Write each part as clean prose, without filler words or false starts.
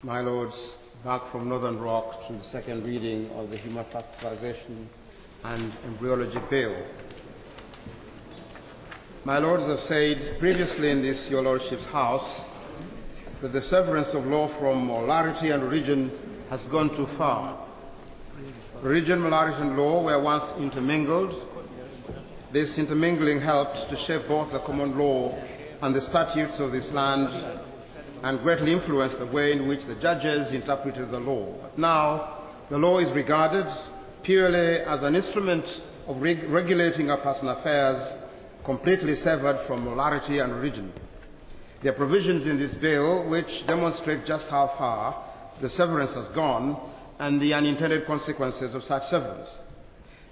My Lords, back from Northern Rock to the second reading of the Human Fertilization and Embryology Bill. My Lords have said previously in this Your Lordship's House that the severance of law from molarity and religion has gone too far. Religion, molarity and law were once intermingled. This intermingling helped to shape both the common law and the statutes of this land and greatly influenced the way in which the judges interpreted the law. But now, the law is regarded purely as an instrument of regulating our personal affairs, completely severed from molarity and religion. There are provisions in this bill which demonstrate just how far the severance has gone and the unintended consequences of such severance.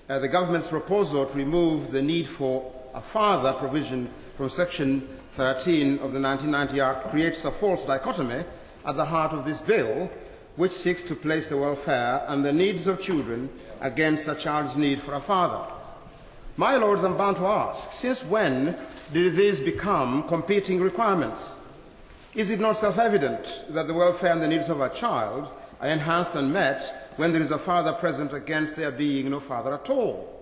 The government's proposal to remove the need for a father provision from Section 13 of the 1990 Act creates a false dichotomy at the heart of this bill, which seeks to place the welfare and the needs of children against a child's need for a father. My Lords, I'm bound to ask, since when did these become competing requirements? Is it not self-evident that the welfare and the needs of a child are enhanced and met when there is a father present against there being no father at all?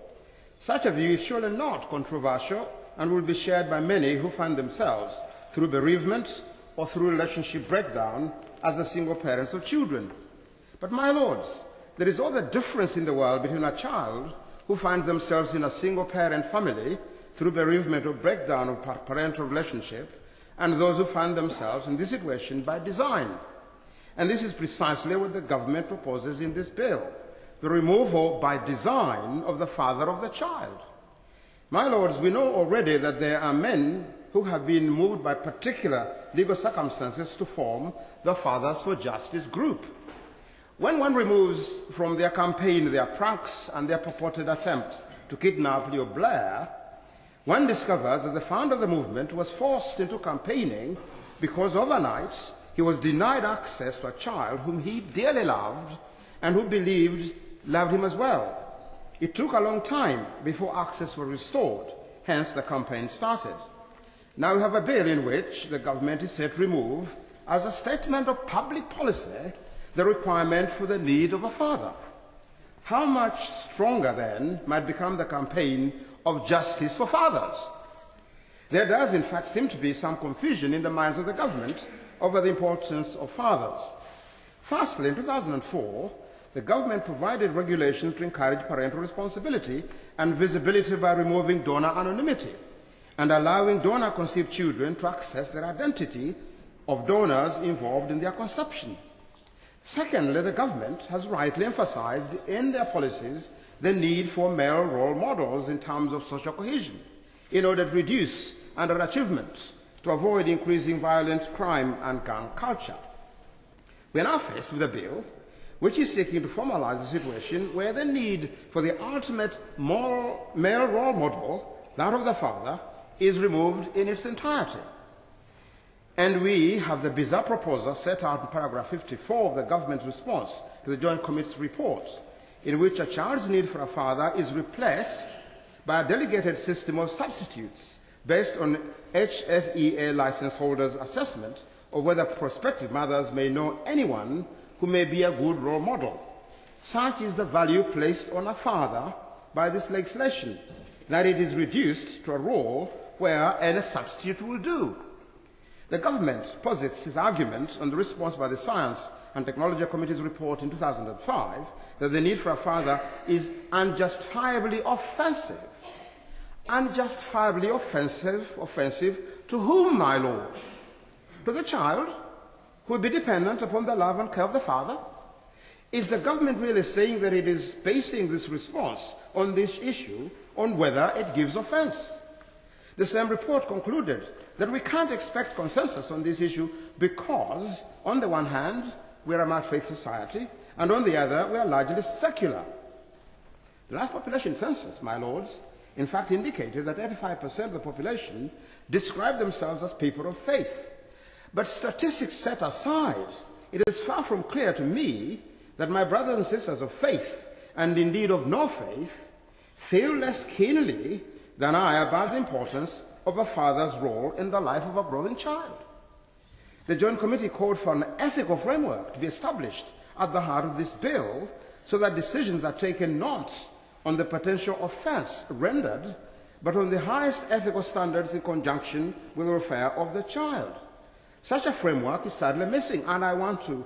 Such a view is surely not controversial and will be shared by many who find themselves, through bereavement or through relationship breakdown, as the single parents of children. But, my Lords, there is all the difference in the world between a child who finds themselves in a single-parent family through bereavement or breakdown of parental relationship and those who find themselves in this situation by design. And this is precisely what the government proposes in this bill, the removal by design of the father of the child. My Lords, we know already that there are men who have been moved by particular legal circumstances to form the Fathers for Justice group. When one removes from their campaign their pranks and their purported attempts to kidnap Leo Blair, one discovers that the founder of the movement was forced into campaigning because overnight he was denied access to a child whom he dearly loved and who believed loved him as well. It took a long time before access was restored, hence the campaign started. Now we have a bill in which the government is set to remove, as a statement of public policy, the requirement for the need of a father. How much stronger, then, might become the campaign of justice for fathers? There does, in fact, seem to be some confusion in the minds of the government over the importance of fathers. Firstly, in 2004, the government provided regulations to encourage parental responsibility and visibility by removing donor anonymity and allowing donor-conceived children to access their identity of donors involved in their conception. Secondly, the government has rightly emphasized in their policies the need for male role models in terms of social cohesion in order to reduce underachievement, to avoid increasing violent crime and gang culture. We are now faced with a bill which is seeking to formalize a situation where the need for the ultimate male role model, that of the father, is removed in its entirety. And we have the bizarre proposal set out in paragraph 54 of the government's response to the Joint Committee's report, in which a child's need for a father is replaced by a delegated system of substitutes based on HFEA license holders' assessment of whether prospective mothers may know anyone who may be a good role model. Such is the value placed on a father by this legislation, that it is reduced to a role where any substitute will do. The government posits its argument on the response by the Science and Technology Committee's report in 2005 that the need for a father is unjustifiably offensive. Unjustifiably offensive to whom, my Lord? To the child, who will be dependent upon the love and care of the father? Is the government really saying that it is basing this response on this issue on whether it gives offense? The same report concluded that we can't expect consensus on this issue because, on the one hand, we are a mad-faith society, and on the other, we are largely secular. The last population census, my Lords, in fact indicated that 85% of the population describe themselves as people of faith. But statistics set aside, it is far from clear to me that my brothers and sisters of faith, and indeed of no faith, feel less keenly than I about the importance of a father's role in the life of a growing child. The Joint Committee called for an ethical framework to be established at the heart of this bill so that decisions are taken not on the potential offence rendered, but on the highest ethical standards in conjunction with the welfare of the child. Such a framework is sadly missing, and I want to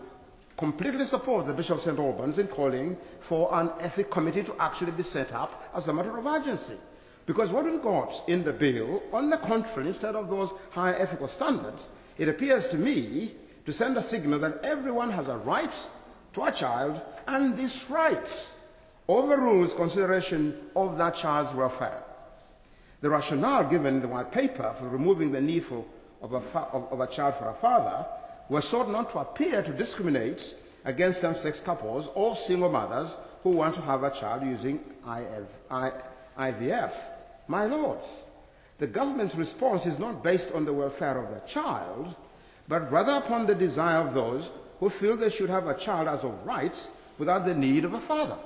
completely support the Bishop of St. Albans in calling for an ethics committee to actually be set up as a matter of urgency. Because what we've got in the bill, on the contrary, instead of those high ethical standards, it appears to me to send a signal that everyone has a right to a child, and this right overrules consideration of that child's welfare. The rationale given in the white paper for removing the need of a child for a father was sought not to appear to discriminate against same-sex couples or single mothers who want to have a child using IVF. My lords, the government's response is not based on the welfare of the child, but rather upon the desire of those who feel they should have a child as of right without the need of a father.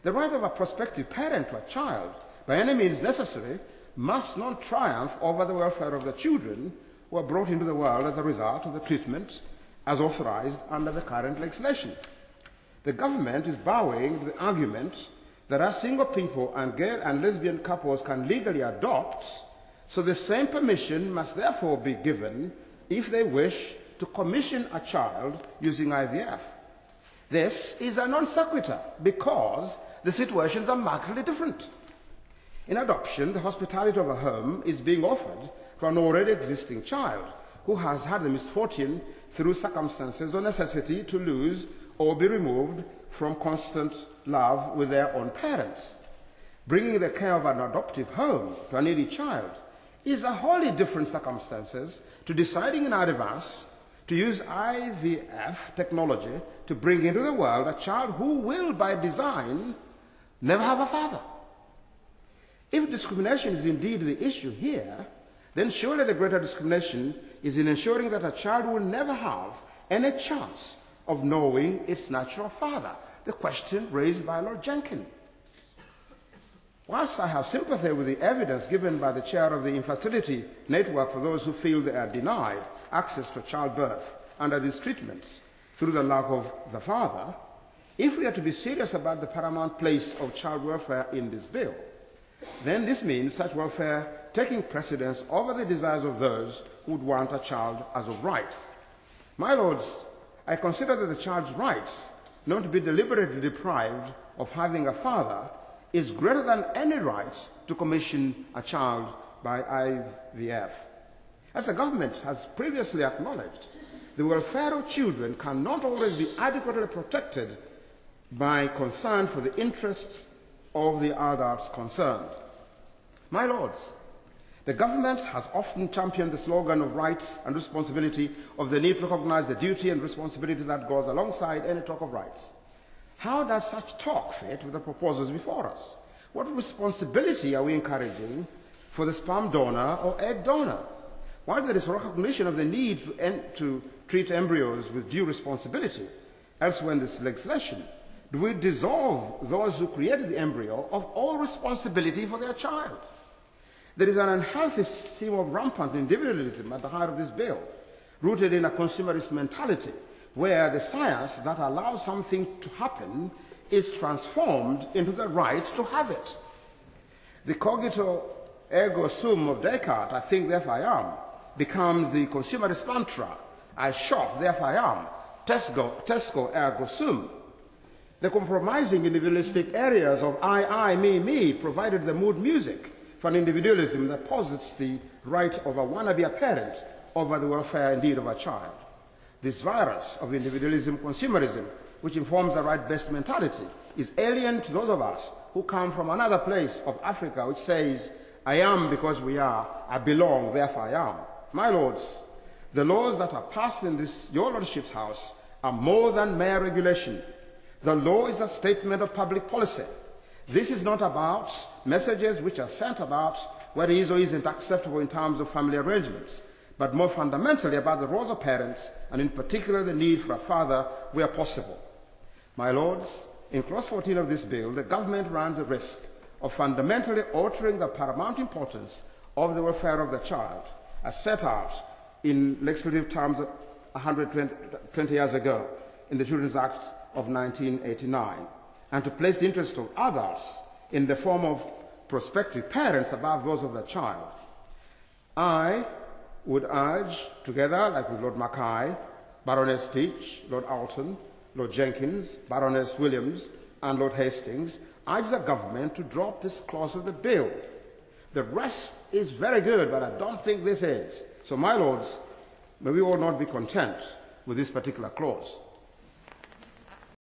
The right of a prospective parent to a child, by any means necessary, must not triumph over the welfare of the children who are brought into the world as a result of the treatment as authorized under the current legislation. The government is bowing to the argument that as single people and gay and lesbian couples can legally adopt, so the same permission must therefore be given if they wish to commission a child using IVF. This is a non sequitur because the situations are markedly different. In adoption, the hospitality of a home is being offered to an already existing child who has had the misfortune through circumstances or necessity to lose or be removed from constant love with their own parents. Bringing the care of an adoptive home to a needy child is a wholly different circumstances to deciding in advance to use IVF technology to bring into the world a child who will, by design, never have a father. If discrimination is indeed the issue here, then surely the greater discrimination is in ensuring that a child will never have any chance of knowing its natural father, the question raised by Lord Jenkin. Whilst I have sympathy with the evidence given by the chair of the Infertility Network for those who feel they are denied access to childbirth under these treatments through the lack of the father, if we are to be serious about the paramount place of child welfare in this bill, then this means such welfare taking precedence over the desires of those who would want a child as of right. My lords, I consider that the child's rights not to be deliberately deprived of having a father is greater than any right to commission a child by IVF. As the government has previously acknowledged, the welfare of children cannot always be adequately protected by concern for the interests of the adults concerned. My lords, the government has often championed the slogan of rights and responsibility, of the need to recognize the duty and responsibility that goes alongside any talk of rights. How does such talk fit with the proposals before us? What responsibility are we encouraging for the sperm donor or egg donor? While there is recognition of the need to treat embryos with due responsibility elsewhere in this legislation, do we dissolve those who created the embryo of all responsibility for their child? There is an unhealthy theme of rampant individualism at the heart of this bill, rooted in a consumerist mentality, where the science that allows something to happen is transformed into the right to have it. The cogito ergo sum of Descartes, I think therefore I am, becomes the consumerist mantra, I shop therefore I am, Tesco ergo sum. The compromising individualistic areas of I, me, provided the mood music for an individualism that posits the right of a wannabe parent over the welfare indeed of a child. This virus of individualism, consumerism, which informs the right-based mentality, is alien to those of us who come from another place of Africa which says, I am because we are, I belong, therefore I am. My lords, the laws that are passed in this, your lordship's house, are more than mere regulation. The law is a statement of public policy. This is not about messages which are sent about what is or isn't acceptable in terms of family arrangements, but more fundamentally about the roles of parents, and in particular the need for a father where possible. My lords, in clause 14 of this bill, the government runs the risk of fundamentally altering the paramount importance of the welfare of the child, as set out in legislative terms 120 years ago in the Children's Act of 1989, and to place the interests of others in the form of prospective parents above those of the child. I would urge, together, like with Lord Mackay, Baroness Teach, Lord Alton, Lord Jenkins, Baroness Williams, and Lord Hastings, urge the government to drop this clause of the bill. The rest is very good, but I don't think this is. So, my lords, may we all not be content with this particular clause.